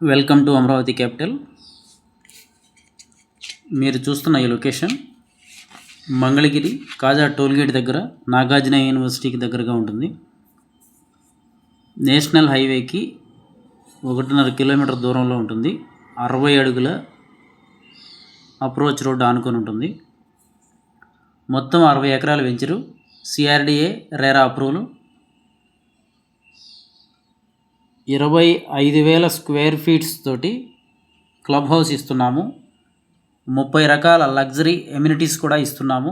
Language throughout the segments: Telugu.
Welcome to Amaravati capital. మీరు చూస్తున్న ఈ లొకేషన్ మంగళగిరి కాజా టోల్గేట్ దగ్గర నాగార్జున యూనివర్సిటీకి దగ్గరగా ఉంటుంది. నేషనల్ హైవేకి 1.5 కిలోమీటర్ దూరంలో ఉంటుంది. 60 అడుగుల అప్రోచ్ రోడ్డు ఆనుకొని ఉంటుంది. మొత్తం 60 ఎకరాల venture, CRDA RERA approval, 25,000 square feets తోటి క్లబ్ హౌస్ ఇస్తున్నాము. 30 రకాల లగ్జరీ ఎమ్యూనిటీస్ కూడా ఇస్తున్నాము.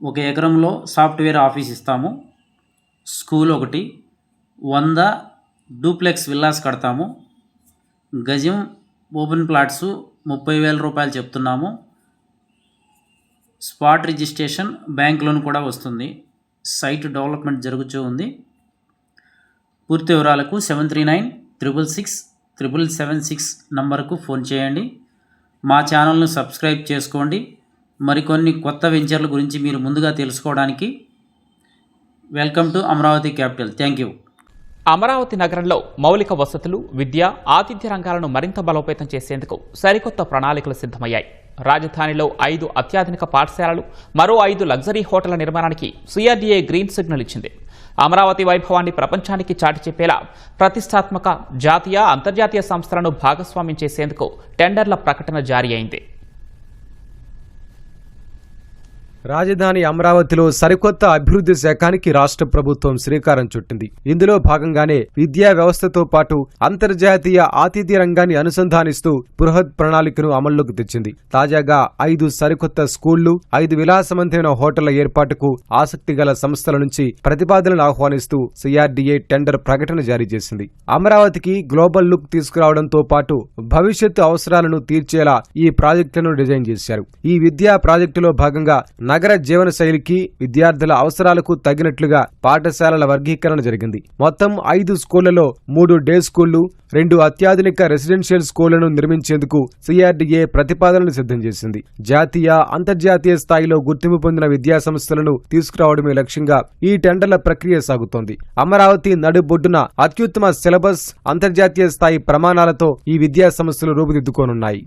1 ఎకరంలో సాఫ్ట్వేర్ ఆఫీస్ ఇస్తాము. స్కూల్ ఒకటి, 100 డూప్లెక్స్ విల్లాస్ కడతాము. గజం ఓపెన్ ప్లాట్స్ 30,000 రూపాయలు చెప్తున్నాము. స్పాట్ రిజిస్ట్రేషన్, బ్యాంక్ లోన్ కూడా వస్తుంది. సైట్ డెవలప్మెంట్ జరుగుతూ ఉంది. పూర్తి వివరాలకు 7396667776 నంబర్కు ఫోన్ చేయండి. మా ఛానల్ను సబ్స్క్రైబ్ చేసుకోండి. మరికొన్ని కొత్త వెంచర్ల గురించి మీరు ముందుగా తెలుసుకోవడానికి. Welcome to Amaravati capital. Thank you. Amaravati నగరంలో మౌలిక వసతులు, విద్య, ఆతిథ్య రంగాలను మరింత బలోపేతం చేసేందుకు సరికొత్త ప్రణాళికలు సిద్ధమయ్యాయి. రాజధానిలో 5 అత్యాధునిక పాఠశాలలు, మరో 5 లగ్జరీ హోటళ్ల నిర్మాణానికి సిఆర్డీఏ గ్రీన్ సిగ్నల్ ఇచ్చింది. అమరావతి వైభవాన్ని ప్రపంచానికి చాటి చెప్పేలా ప్రతిష్టాత్మక జాతీయ, అంతర్జాతీయ సంస్థలను భాగస్వామ్యం చేసేందుకు టెండర్ల ప్రకటన జారీ అయింది. రాజధాని అమరావతిలో సరికొత్త అభివృద్ధి శకానికి రాష్ట్ర ప్రభుత్వం శ్రీకారం చుట్టింది. ఇందులో భాగంగానే విద్యా వ్యవస్థతో పాటు అంతర్జాతీయ ఆతిథ్య రంగాన్ని అనుసంధానిస్తూ బృహత్ ప్రణాళికను అమల్లోకి తెచ్చింది. తాజాగా 5 సరికొత్త స్కూళ్లు, 5 విలాసవంతమైన హోటళ్ల ఏర్పాటుకు ఆసక్తి గల సంస్థల నుంచి ప్రతిపాదనలు ఆహ్వానిస్తూ సిఆర్డీఏ టెండర్ ప్రకటన జారీ చేసింది. అమరావతికి గ్లోబల్ లుక్ తీసుకురావడంతో పాటు భవిష్యత్తు అవసరాలను తీర్చేలా ఈ ప్రాజెక్టులను డిజైన్ చేశారు. ఈ విద్యా ప్రాజెక్టులో భాగంగా నగర జీవన శైలికి, విద్యార్థుల అవసరాలకు తగినట్లుగా పాఠశాలల వర్గీకరణ జరిగింది. మొత్తం 5 స్కూళ్లలో 3 డే స్కూళ్లు, 2 అత్యాధునిక రెసిడెన్షియల్ స్కూళ్లను నిర్మించేందుకు సిఆర్డీఏ ప్రతిపాదనలు సిద్ధం చేసింది. జాతీయ, అంతర్జాతీయ స్థాయిలో గుర్తింపు పొందిన విద్యా సంస్థలను తీసుకురావడమే లక్ష్యంగా ఈ టెండర్ల ప్రక్రియ సాగుతోంది. అమరావతి నడుబొడ్డున అత్యుత్తమ సిలబస్, అంతర్జాతీయ స్థాయి ప్రమాణాలతో ఈ విద్యా సంస్థలు రూపుదిద్దుకోనున్నాయి.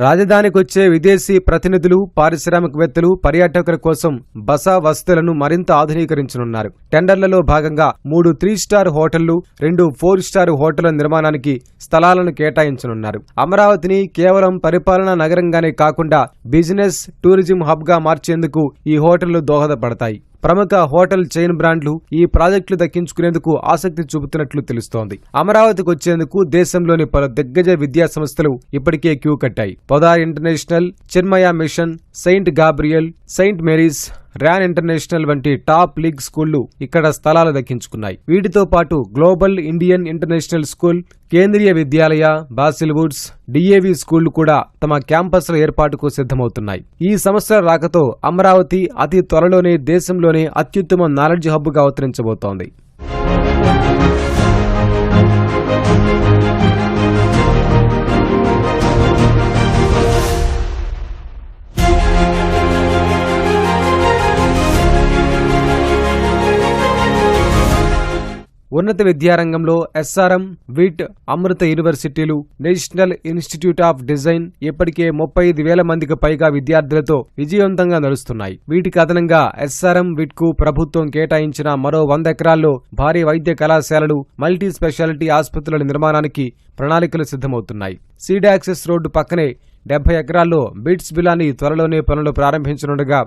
రాజధానికొచ్చే విదేశీ ప్రతినిధులు, పారిశ్రామికవేత్తలు, పర్యాటకుల కోసం బస వసతులను మరింత ఆధునీకరించనున్నారు. టెండర్లలో భాగంగా 3 3 స్టార్ హోటళ్లు, 2 4 స్టార్ హోటళ్ల నిర్మాణానికి స్థలాలను కేటాయించనున్నారు. అమరావతిని కేవలం పరిపాలనా నగరంగానే కాకుండా బిజినెస్, టూరిజం హబ్ గా మార్చేందుకు ఈ హోటళ్లు దోహదపడతాయి. ప్రముఖ హోటల్ చైన్ బ్రాండ్లు ఈ ప్రాజెక్టులు దక్కించుకునేందుకు ఆసక్తి చూపుతున్నట్లు తెలుస్తోంది. అమరావతికి వచ్చేందుకు దేశంలోని పలు దిగ్గజ విద్యా సంస్థలు ఇప్పటికే క్యూ కట్టాయి. Podar international, Chinmaya mission, saint Gabriel, saint Mary's, Ryan international వంటి టాప్ లీగ్ స్కూళ్లు ఇక్కడ స్థలాలు దక్కించుకున్నాయి. వీటితో పాటు global Indian international school, Kendriya Vidyalaya, Basil Woods, DAV స్కూళ్లు కూడా తమ క్యాంపస్ల ఏర్పాటుకు సిద్ధమవుతున్నాయి. ఈ సంవత్సరాల రాకతో అమరావతి అతి త్వరలోనే దేశంలోనే అత్యుత్తమ నాలెడ్జ్ హబ్గా అవతరించబోతోంది. ఉన్నత విద్యారంగంలో ఎస్ఆర్ఎం, విట్, అమృత యూనివర్సిటీలు, నేషనల్ ఇన్స్టిట్యూట్ ఆఫ్ డిజైన్ ఇప్పటికే 35,000 మందికి పైగా విద్యార్థులతో విజయవంతంగా నడుస్తున్నాయి. వీటికి అదనంగా ఎస్ఆర్ఎం, విట్ కు ప్రభుత్వం కేటాయించిన మరో 100 ఎకరాల్లో భారీ వైద్య కళాశాలలు, మల్టీ స్పెషాలిటీ ఆసుపత్రుల నిర్మాణానికి ప్రణాళికలు సిద్ధమవుతున్నాయి. సీడ్ యాక్సెస్ రోడ్డు పక్కనే 70 ఎకరాల్లో బిట్స్ బిలాని త్వరలోనే పనులు ప్రారంభించనుండగా